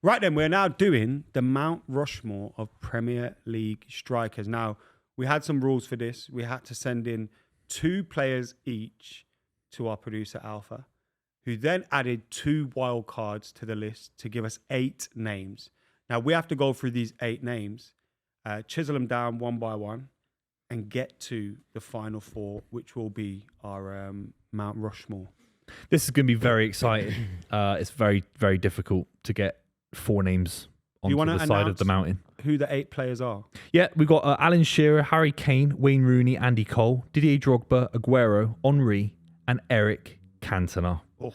Right then, we're now doing the Mount Rushmore of Premier League strikers. Now, we had some rules for this. We had to send in 2 players each to our producer, Alpha, who then added 2 wild cards to the list to give us 8 names. Now, we have to go through these 8 names, chisel them down one by one, and get to the final 4, which will be our Mount Rushmore. This is going to be very exciting. It's very, very difficult to get 4 names onto the side of the mountain. Who the 8 players are? Yeah, we've got Alan Shearer, Harry Kane, Wayne Rooney, Andy Cole, Didier Drogba, Aguero, Henry, and Eric Cantona. Oh.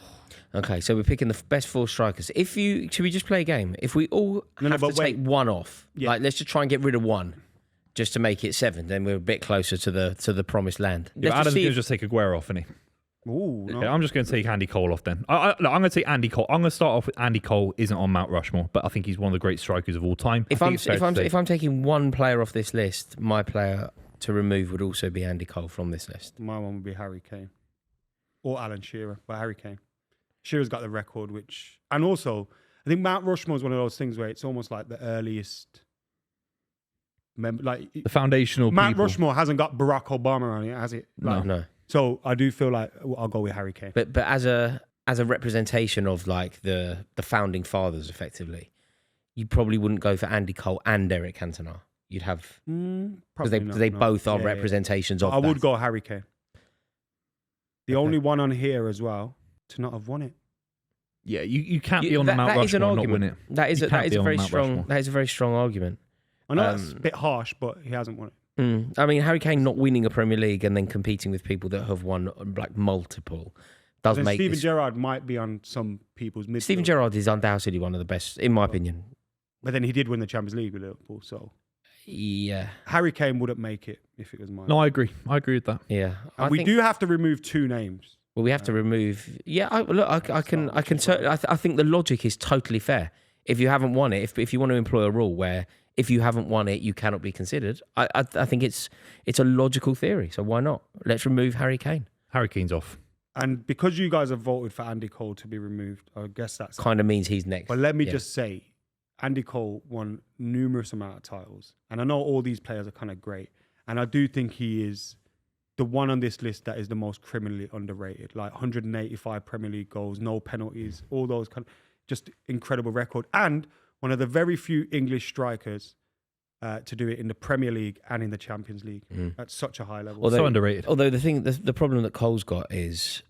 Okay, so we're picking the best 4 strikers. Should we just play a game? If we all have to take one off, like let's just try and get rid of one, just to make it 7, then we're a bit closer to the promised land. Yeah, Adam's going to just take Aguero off, isn't he? Ooh, no. Yeah, I'm just going to take Andy Cole off then. I'm going to take Andy Cole. I'm going to start off with Andy Cole. Isn't on Mount Rushmore, but I think he's one of the great strikers of all time. If I'm taking one player off this list, my player to remove would also be Andy Cole from this list. My one would be Harry Kane or Alan Shearer, but Harry Kane. Shearer's got the record, and also I think Mount Rushmore is one of those things where it's almost like the earliest. The foundational. Mount Rushmore hasn't got Barack Obama on it, has it? No. So I do feel like I'll go with Harry Kane. But as a representation of like the founding fathers, effectively, you probably wouldn't go for Andy Cole and Eric Cantona. You'd have because they both are representations of. I would go Harry Kane. The only one on here as well to not have won it. Yeah, you can't be on the Mount Rushmore and not win it. That is a very strong argument. I know that's a bit harsh, but he hasn't won it. I mean, Harry Kane not winning a Premier League and then competing with people that have won like multiple does make Steven Gerrard might be on some people's midfield. Steven Gerrard is undoubtedly one of the best, in my opinion. But then he did win the Champions League with Liverpool, so yeah, Harry Kane wouldn't make it if it was mine. No, I agree with that. Yeah, we do have to remove 2 names. Well, we have to remove. Yeah, I think the logic is totally fair. If you haven't won it, if you want to employ a rule where if you haven't won it, you cannot be considered. I think it's a logical theory. So why not? Let's remove Harry Kane. Harry Kane's off. And because you guys have voted for Andy Cole to be removed, I guess that's kind of means he's next. But let me just say, Andy Cole won numerous amount of titles, and I know all these players are kind of great, and I do think he is the one on this list that is the most criminally underrated. Like 185 Premier League goals, no penalties, all those kind of just incredible record, and one of the very few English strikers to do it in the Premier League and in the Champions League at such a high level. So underrated. Although the problem that Cole's got is,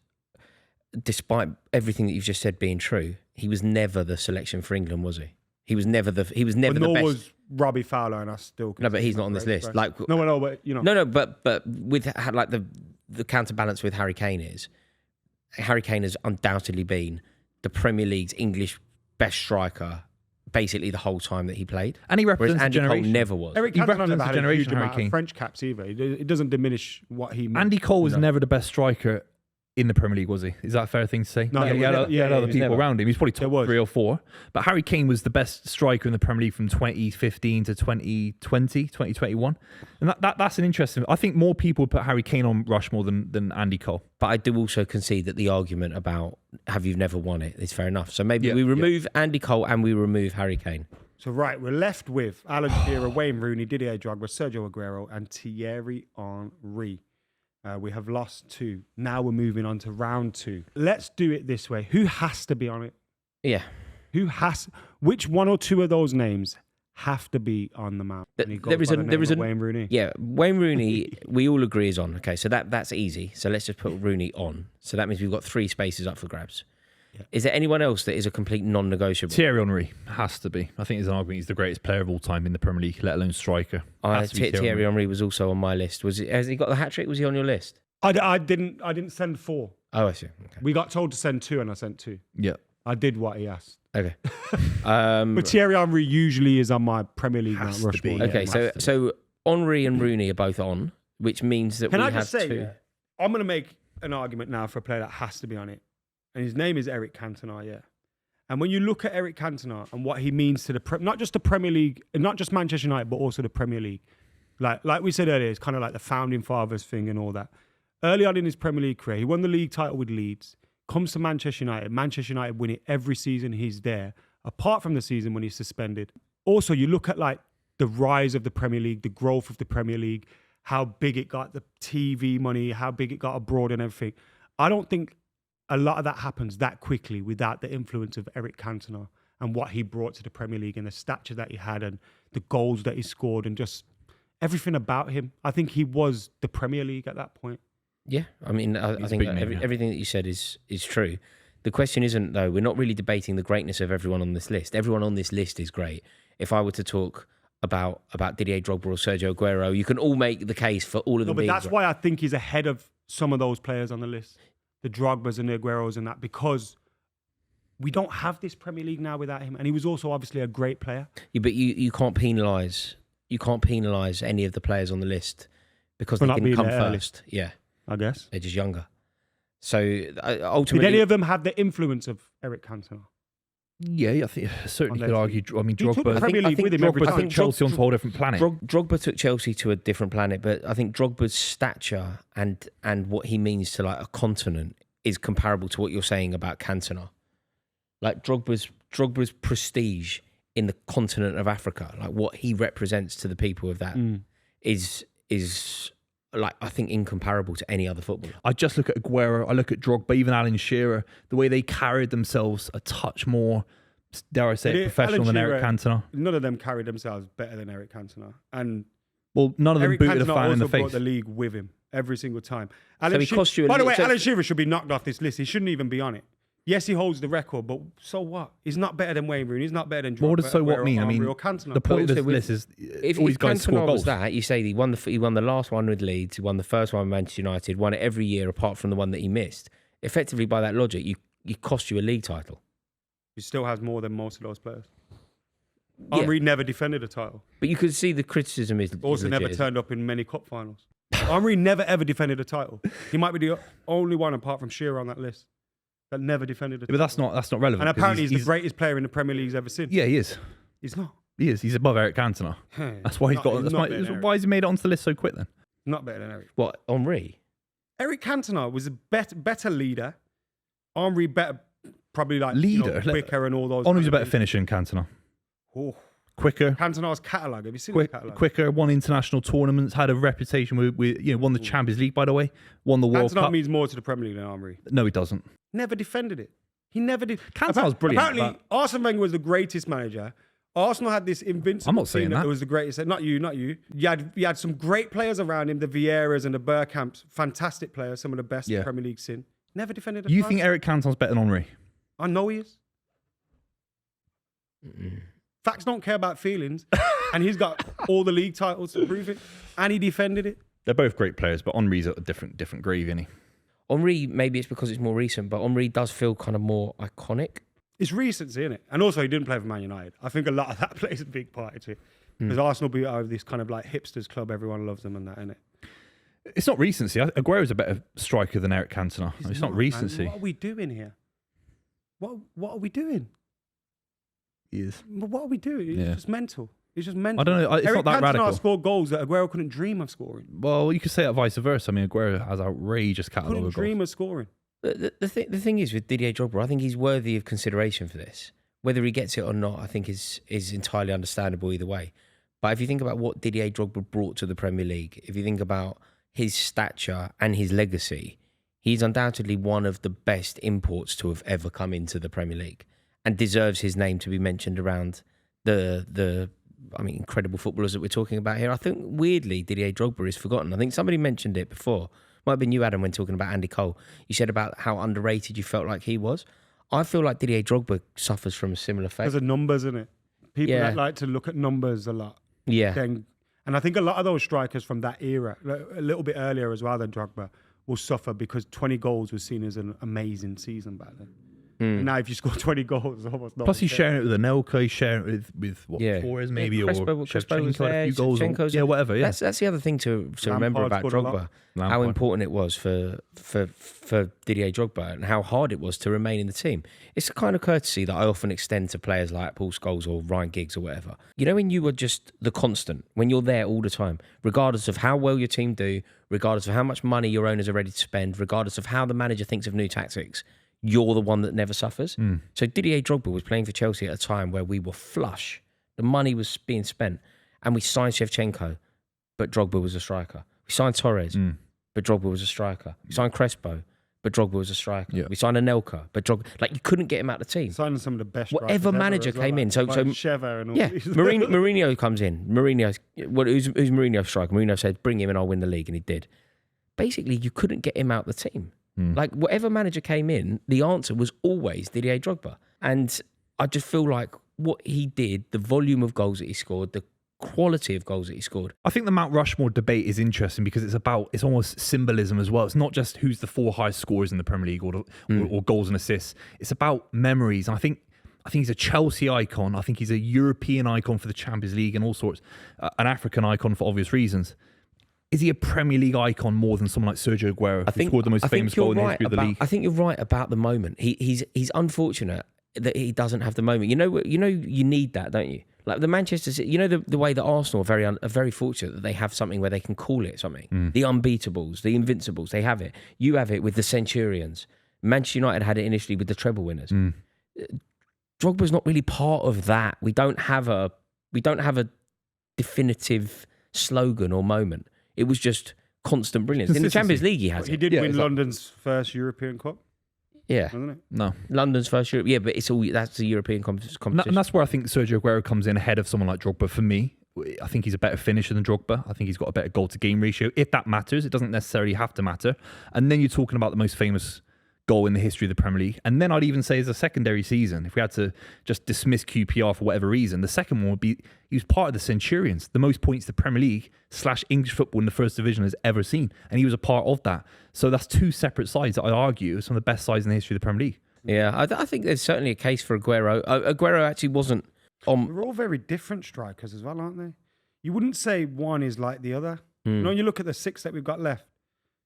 despite everything that you've just said being true, he was never the selection for England, was he? He was never the best. Was Robbie Fowler, and I still no, but he's not on this list. Like but you know, no, but with like the counterbalance with Harry Kane is Harry Kane has undoubtedly been the Premier League's English best striker basically the whole time that he played, and he represents Andy a generation. Cole never was. Eric Cantona never had a huge amount of French caps either. It doesn't diminish what he meant. Andy Cole was never the best striker in the Premier League, was he? Is that a fair thing to say? No, he had other people around him. He's probably top 3 or 4. But Harry Kane was the best striker in the Premier League from 2015 to 2020, 2021. And that's an interesting... I think more people would put Harry Kane on Rushmore than Andy Cole. But I do also concede that the argument about have you never won it is fair enough. So maybe we remove Andy Cole and we remove Harry Kane. So right, we're left with Alan Shearer, Wayne Rooney, Didier Drogba, Sergio Aguero and Thierry Henry. We have lost 2. Now we're moving on to round 2. Let's do it this way. Who has to be on it? Yeah. Which one or 2 of those names have to be on the map? There is a Wayne Rooney. Yeah, Wayne Rooney, we all agree is on. Okay, so that's easy. So let's just put Rooney on. So that means we've got 3 spaces up for grabs. Yeah. Is there anyone else that is a complete non-negotiable? Thierry Henry has to be. I think there's an argument he's the greatest player of all time in the Premier League, let alone striker. Thierry Henry was also on my list. Has he got the hat trick? Was he on your list? I didn't send 4. Oh, I see. Okay. We got told to send 2, and I sent 2. Yeah, I did what he asked. Okay. But Thierry Henry usually is on my Premier League Mount Rushmore. Okay, so Henry and Rooney are both on, which means that we have 2. I'm going to make an argument now for a player that has to be on it. And his name is Eric Cantona, yeah. And when you look at Eric Cantona and what he means to not just the Premier League, not just Manchester United, but also the Premier League. Like we said earlier, it's kind of like the founding fathers thing and all that. Early on in his Premier League career, he won the league title with Leeds, comes to Manchester United. Manchester United win it every season he's there. apart from the season when he's suspended. Also, you look at like the rise of the Premier League, the growth of the Premier League, how big it got, the TV money, how big it got abroad and everything. I don't think a lot of that happens that quickly without the influence of Eric Cantona and what he brought to the Premier League and the stature that he had and the goals that he scored and just everything about him. I think he was the Premier League at that point. Yeah, I mean, I think everything that you said is true. The question isn't, though, we're not really debating the greatness of everyone on this list. Everyone on this list is great. If I were to talk about Didier Drogba or Sergio Aguero, you can all make the case for all of them. But that's why I think he's ahead of some of those players on the list, the Drogbas and the Agueros and that, because we don't have this Premier League now without him, and he was also obviously a great player. Yeah, but you can't penalise any of the players on the list because they didn't come first. Yeah, I guess they're just younger. So ultimately, did any of them have the influence of Eric Cantona? Yeah, I think certainly could argue. I mean, Drogba took Chelsea onto a whole different planet. Drogba took Chelsea to a different planet, but I think Drogba's stature and what he means to like a continent is comparable to what you're saying about Cantona. Like Drogba's prestige in the continent of Africa, like what he represents to the people of that, is like I think incomparable to any other footballer. I just look at Aguero, I look at Drogba, even Alan Shearer, the way they carried themselves a touch more, dare I say, professional than Eric Cantona. None of them carried themselves better than Eric Cantona, and none of them booted Cantona a fan in the face. brought the league with him every single time. By the way, Alan Shearer should be knocked off this list. He shouldn't even be on it. Yes, he holds the record, but so what? He's not better than Wayne Rooney. He's not better than Drogba. What does so what mean? I mean, the point of this list is if Cantona was that, you say he won the last one with Leeds, he won the first one with Manchester United, won it every year apart from the one that he missed. Effectively, by that logic, you cost you a league title. He still has more than most of those players. Henry never defended a title. But you could see the criticism is also never turned up in many cup finals. Henry never ever defended a title. He might be the only one apart from Shearer on that list that never defended a title. But that's not relevant. And apparently he's the greatest player in the Premier League ever since. Yeah, he is. He's not. He is. He's above Eric Cantona. That's why he's got. Why has he made it onto the list so quick then? Not better than Eric. What, Henry? Eric Cantona was a better leader. Henry better, probably like leader, quicker and all those. Henry's a better finisher than Cantona. Oh. Quicker. Cantona's catalogue. Have you seen the catalogue? Quicker, won international tournaments, had a reputation with won the Champions League, by the way, won the World Cup. Cantona means more to the Premier League than Henry. No, he doesn't. Never defended it. He never did. Cantona's brilliant. Apparently, Arsene Wenger was the greatest manager. Arsenal had this invincible I'm not saying team that it was the greatest. Not you. You had some great players around him, the Vieiras and the Bergkamps, fantastic players, some of the best in Premier League sin. Never defended a You think Eric Cantona's better than Henry? I know he is. Facts don't care about feelings. And he's got all the league titles to prove it. And he defended it. They're both great players, but Henry's at a different grave, isn't he? Henry, maybe it's because it's more recent, but Henry does feel kind of more iconic. It's recency, isn't it? And also, he didn't play for Man United. I think a lot of that plays a big part into it. Because Arsenal be out of this kind of like hipsters club, everyone loves them and that, isn't it? It's not recency. Aguero's a better striker than Eric Cantona. It's not recency. Man. What are we doing here? What are we doing? He is. What are we doing? It's just mental. It's just mental. I don't know. It's Eric not that Cantona radical. Scored goals that Aguero couldn't dream of scoring. Well, you could say that vice versa. I mean, Aguero has outrageous catalogue of goals. Couldn't dream of scoring. The thing is with Didier Drogba, I think he's worthy of consideration for this. Whether he gets it or not, I think is entirely understandable either way. But if you think about what Didier Drogba brought to the Premier League, if you think about his stature and his legacy, he's undoubtedly one of the best imports to have ever come into the Premier League and deserves his name to be mentioned around the incredible footballers that we're talking about here. I think, weirdly, Didier Drogba is forgotten. I think somebody mentioned it before. Might have been you, Adam, when talking about Andy Cole. You said about how underrated you felt like he was. I feel like Didier Drogba suffers from a similar fate. Because of numbers, isn't it? People that like to look at numbers a lot. Yeah. And I think a lot of those strikers from that era, a little bit earlier as well than Drogba, will suffer because 20 goals was seen as an amazing season back then. And now if you score 20 goals, it's almost not. Plus he's sharing it with Anelka, he's sharing it with Flores maybe, Crespo, or Crespo was there, a few goals. Shevchenko's Whatever, yeah. That's the other thing to remember about Drogba. How important it was for Didier Drogba and how hard it was to remain in the team. It's a kind of courtesy that I often extend to players like Paul Scholes or Ryan Giggs or whatever. You know, when you were just the constant, when you're there all the time, regardless of how well your team do, regardless of how much money your owners are ready to spend, regardless of how the manager thinks of new tactics, you're the one that never suffers. So Didier Drogba was playing for Chelsea at a time where we were flush. The money was being spent. And we signed Shevchenko, but Drogba was a striker. We signed Torres, but Drogba was a striker. We signed Crespo, but Drogba was a striker. Yeah. We signed Anelka, but Drogba... Like, you couldn't get him out of the team. Signing some of the best whatever manager came in. So Shearer and all these. Mourinho comes in. Who's Mourinho's striker? Mourinho said, bring him and I'll win the league, and he did. Basically, you couldn't get him out the team. Like, whatever manager came in, the answer was always Didier Drogba. And I just feel like what he did, the volume of goals that he scored, the quality of goals that he scored. I think the Mount Rushmore debate is interesting because it's almost symbolism as well. It's not just who's the 4 highest scorers in the Premier League or goals and assists. It's about memories. And I think he's a Chelsea icon. I think he's a European icon for the Champions League and all sorts. An African icon for obvious reasons. Is he a Premier League icon more than someone like Sergio Aguero, who scored the most famous goal in the history of the league? I think you're right about the moment. He's unfortunate that he doesn't have the moment. You need that, don't you? Like the Manchester City, the way that Arsenal are very fortunate that they have something where they can call it something. The unbeatables, the invincibles, they have it. You have it with the Centurions. Manchester United had it initially with the treble winners. Drogba's not really part of that. We don't have a definitive slogan or moment. It was just constant brilliance. In the Champions League, he has it. He did win London's first European Cup. Yeah. Wasn't it? No. London's first Europe. Yeah, but that's the European competition. And that's where I think Sergio Aguero comes in ahead of someone like Drogba for me. I think he's a better finisher than Drogba. I think he's got a better goal-to-game ratio. If that matters, it doesn't necessarily have to matter. And then you're talking about the most famous goal in the history of the Premier League. And then I'd even say as a secondary season, if we had to just dismiss QPR for whatever reason, the second one would be he was part of the Centurions, the most points the Premier League / English football in the first division has ever seen. And he was a part of that. So that's 2 separate sides that I argue are some of the best sides in the history of the Premier League. Yeah, I think there's certainly a case for Aguero. Aguero actually wasn't on... They're all very different strikers as well, aren't they? You wouldn't say one is like the other. When you look at the 6 that we've got left,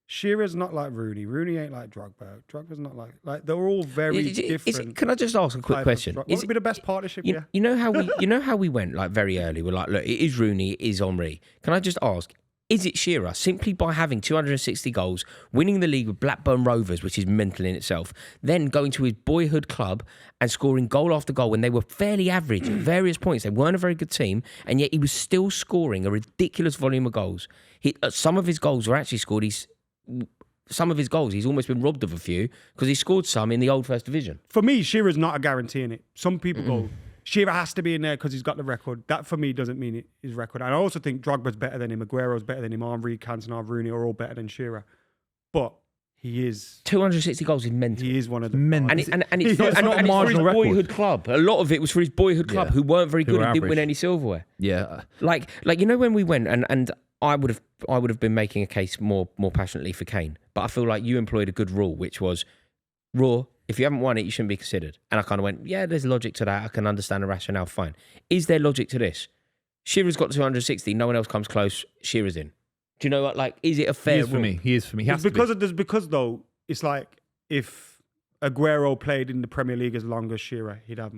Shearer's not like Rooney. Rooney ain't like Drogba. Drogba's not like they're all very different. Can I just ask a quick question? What would be the best partnership? You know how we went like very early. We're like, look, it is Rooney, it is Henry. Can I just ask? Is it Shearer simply by having 260 goals, winning the league with Blackburn Rovers, which is mental in itself, then going to his boyhood club and scoring goal after goal when they were fairly average at various points? They weren't a very good team, and yet he was still scoring a ridiculous volume of goals. Some of his goals were actually scored. Some of his goals, he's almost been robbed of a few because he scored some in the old First Division. For me, Shearer's not a guarantee in it. Some people go, Shearer has to be in there because he's got the record. That for me doesn't mean his record. And I also think Drogba's better than him, Aguero's better than him, Henry, Cantona, Rooney are all better than Shearer. But he is 260 goals is mental. He is one of the and it's not for his boyhood club. A lot of it was for his boyhood club, who weren't very good and didn't win any silverware. Yeah, like when we went and I would have been making a case more passionately for Kane, but I feel like you employed a good rule, which was raw. If you haven't won it, you shouldn't be considered. And I kind of went, yeah, there's logic to that. I can understand the rationale. Fine. Is there logic to this? Shearer's got 260. No one else comes close. Shearer's in. Do you know what? Like, is it a fair rule? He is for me. Because though, it's like if Aguero played in the Premier League as long as Shearer, he'd have.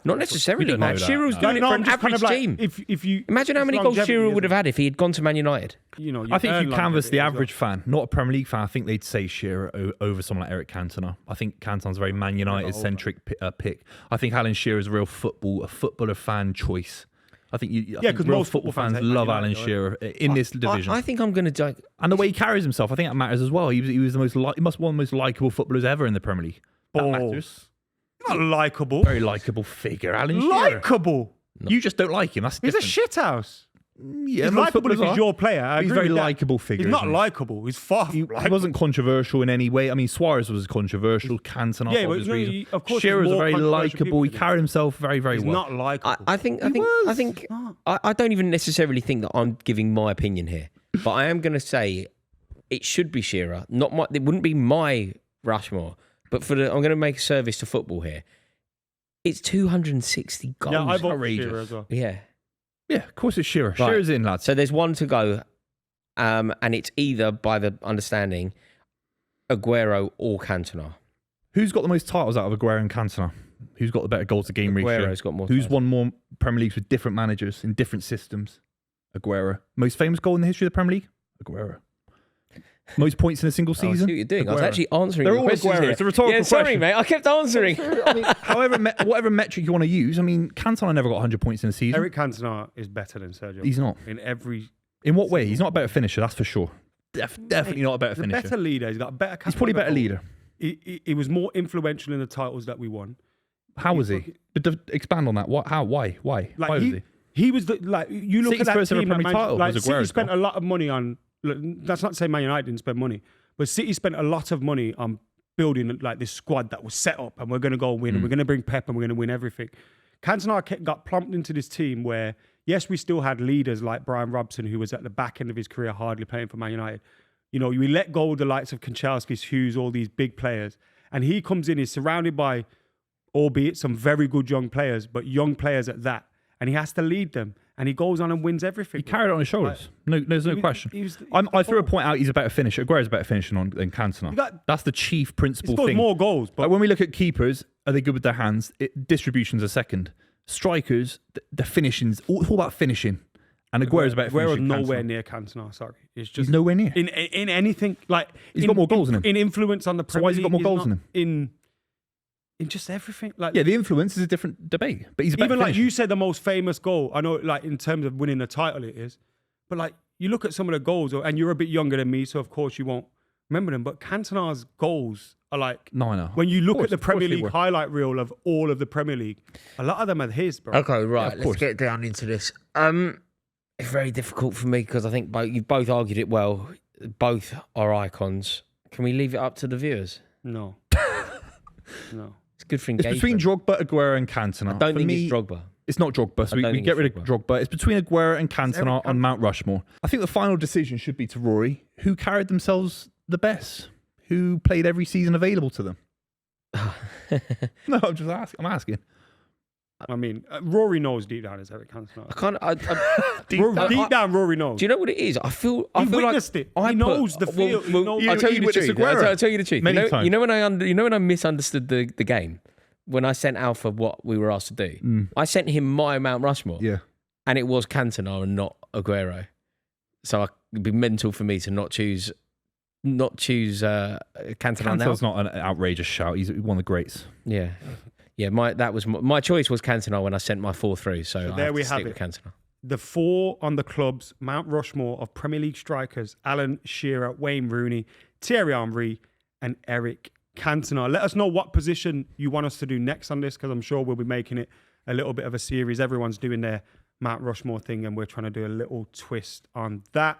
Not necessarily, man. Shearer's doing it for an average team. If you imagine how many goals Shearer would have had if he had gone to Man United. I think you canvass the average fan, not a Premier League fan. I think they'd say Shearer over someone like Eric Cantona. I think Cantona's a very Man United centric pick. I think Alan Shearer is a footballer fan choice. I think because most football fans love Alan Shearer in this division. I think I'm going to... And the way he carries himself, I think that matters as well. He was the most... He must be one of the most likeable footballers ever in the Premier League. That matters. Not likeable. Very likeable figure, Alan Shearer. Likeable. You just don't like him. That's different. He's a shithouse. Yeah, he's likeable if he's your player. He's a very likeable figure. He's not likeable. He's far from likeable. He wasn't controversial in any way. I mean, Suarez was controversial. Cantona, for obvious reason. Of course, Shearer's very likeable. He carried himself very, very well. He's not likeable. I don't even necessarily think that I'm giving my opinion here, but I am going to say it should be Shearer. It wouldn't be my Rushmore, but I'm going to make a service to football here. It's 260 goals. Yeah, I vote for Shearer as well. Yeah, of course it's Shearer. Right. Shearer's in, lads. So there's one to go, and it's either, by the understanding, Aguero or Cantona. Who's got the most titles out of Aguero and Cantona? Who's got the better goal-to-game ratio? Aguero's got more. Who's won more Premier Leagues with different managers in different systems? Aguero. Most famous goal in the history of the Premier League? Aguero. Most points in a single I see season. what you're doing. I was Aguero. actually answering They're your all questions Aguero. here. It's a rhetorical Sorry, question. mate. I kept answering. I mean, whatever metric you want to use. I mean, Cantona never got 100 points in a season. Eric Cantona is better than Sergio. He's not. In what way? He's not a better finisher, that's for sure. Definitely not a better He's a finisher. better leader. He's got a better. He's probably a better leader. He was more influential in the titles that we won. How was he? But expand on that. What? How? Why? Why? Like Why was he? he was the like. You look City's at that first ever team. That Premier title was City Aguero's spent goal. a lot of money on. Look, that's not to say Man United didn't spend money, but City spent a lot of money on building like this squad that was set up, and we're going to go win, and we're going to bring Pep, and we're going to win everything. Cantona got plumped into this team where, yes, we still had leaders like Brian Robson, who was at the back end of his career, hardly playing for Man United. You know, we let go of the likes of Kanchelskis, Hughes, all these big players. And he comes in, he's surrounded by, albeit some very good young players, but young players at that. And he has to lead them. And he goes on and wins everything. He carried it on his shoulders. No, there's no question. I threw a point out. He's a better finisher. Aguero's a better finisher than Cantona. That's the chief principal thing. He scores more goals. But like when we look at keepers, are they good with their hands? Distribution's a second. Strikers, the finishing's all about finishing. And Aguero's a better finisher. Aguero's nowhere near Cantona. Sorry, it's just he's nowhere near in anything. Like he's got more goals than him. In influence on the Premier So why has he got more goals than him? In just everything. Like the influence is a different debate. But he's a better even like finisher. you said, the most famous goal. I know, like in terms of winning the title, it is. But like you look at some of the goals, and you're a bit younger than me, so of course you won't remember them. But Cantona's goals are like no. When you look at the Premier League highlight reel of all of the Premier League, a lot of them are his, bro. Okay, right. Let's get down into this. It's very difficult for me because I think you've both argued it well. Both are icons. Can we leave it up to the viewers? No. No. It's good for engagement. It's between Drogba, Aguero, and Cantona. I don't think it's Drogba. It's not Drogba, so we get rid of Drogba. It's between Aguero and Cantona on Mount Rushmore. I think the final decision should be to Rory, who carried themselves the best, who played every season available to them. No, I'm asking. I mean, Rory knows deep down it's Eric Cantona. Deep down, Rory knows. Do you know what it is? I feel he witnessed it. He knows the feel. I'll tell you the truth. I'll tell you the truth. You know when I misunderstood the game, when I sent Alpha what we were asked to do, I sent him my Mount Rushmore. Yeah, and it was Cantona and not Aguero. So it'd be mental for me to not choose Cantona. Cantona's not an outrageous shout. He's one of the greats. Yeah. Yeah, my choice was Cantona when I sent my 4 through. So there we have it. it. With Cantona. The 4 on the club's Mount Rushmore of Premier League strikers: Alan Shearer, Wayne Rooney, Thierry Henry, and Eric Cantona. Let us know what position you want us to do next on this, because I'm sure we'll be making it a little bit of a series. Everyone's doing their Mount Rushmore thing, and we're trying to do a little twist on that.